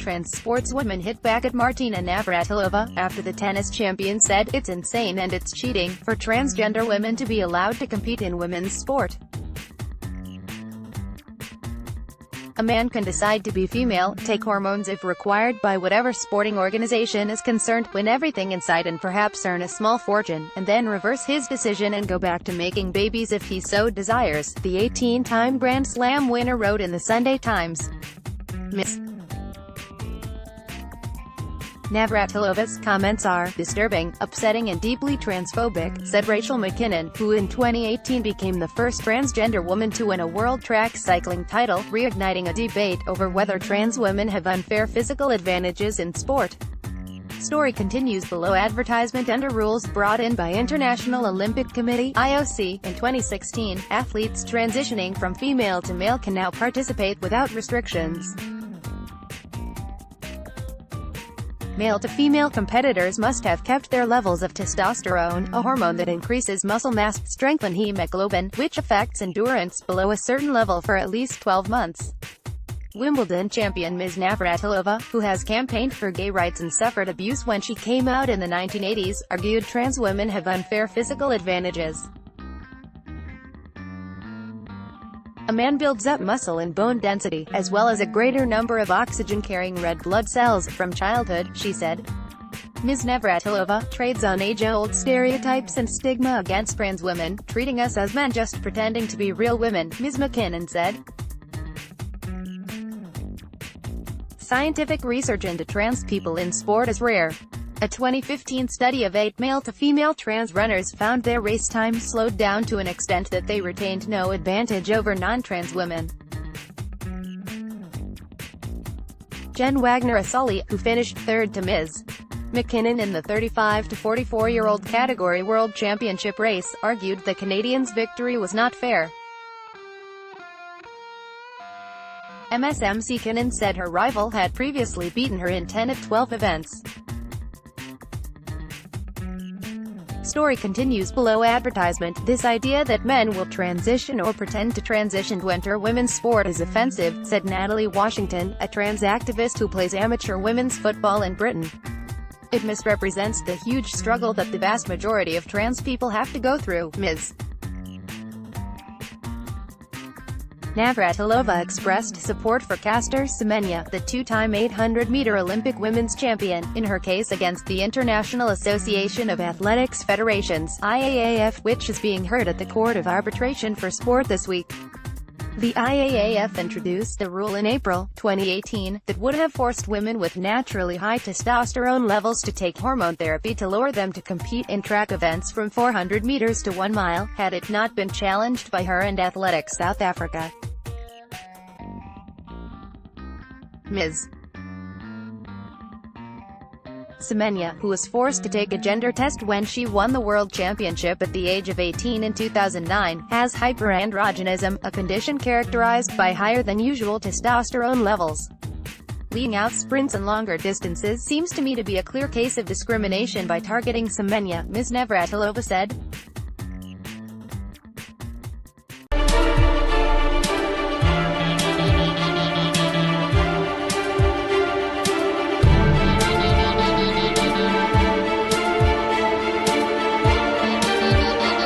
trans sportswoman hit back at Martina Navratilova, after the tennis champion said, "It's insane and it's cheating, for transgender women to be allowed to compete in women's sport. A man can decide to be female, take hormones if required by whatever sporting organization is concerned, win everything inside and perhaps earn a small fortune, and then reverse his decision and go back to making babies if he so desires," the 18-time Grand Slam winner wrote in the Sunday Times. Ms. Navratilova's comments are disturbing, upsetting and deeply transphobic, said Rachel McKinnon, who in 2018 became the first transgender woman to win a world track cycling title, reigniting a debate over whether trans women have unfair physical advantages in sport. Story continues below. Advertisement under rules brought in by International Olympic Committee (IOC) in 2016, athletes transitioning from female to male can now participate without restrictions. Male-to-female competitors must have kept their levels of testosterone, a hormone that increases muscle mass, strength and hemoglobin, which affects endurance, below a certain level for at least 12 months. Wimbledon champion Ms. Navratilova, who has campaigned for gay rights and suffered abuse when she came out in the 1980s, argued trans women have unfair physical advantages. "A man builds up muscle and bone density, as well as a greater number of oxygen-carrying red blood cells, from childhood," she said. Ms. Navratilova trades on age-old stereotypes and stigma against trans women, treating us as men just pretending to be real women, Ms. McKinnon said. Scientific research into trans people in sport is rare. A 2015 study of 8 male-to-female trans runners found their race time slowed down to an extent that they retained no advantage over non-trans women. Jen Wagner-Asali, who finished third to Ms. McKinnon in the 35 to 44-year-old category World Championship race, argued the Canadian's victory was not fair. MSM Kinnan said her rival had previously beaten her in 10 of 12 events. Story continues below. Advertisement: "This idea that men will transition or pretend to transition to enter women's sport is offensive," said Natalie Washington, a trans activist who plays amateur women's football in Britain. "It misrepresents the huge struggle that the vast majority of trans people have to go through," Ms. Navratilova expressed support for Caster Semenya, the two-time 800-meter Olympic women's champion, in her case against the International Association of Athletics Federations (IAAF), which is being heard at the Court of Arbitration for Sport this week. The IAAF introduced a rule in April 2018 that would have forced women with naturally high testosterone levels to take hormone therapy to lower them to compete in track events from 400 meters to 1 mile, had it not been challenged by her and Athletics South Africa. Ms. Semenya, who was forced to take a gender test when she won the world championship at the age of 18 in 2009, has hyperandrogenism, a condition characterized by higher than usual testosterone levels. Leading out sprints and longer distances seems to me to be a clear case of discrimination by targeting Semenya, Ms. Navratilova said.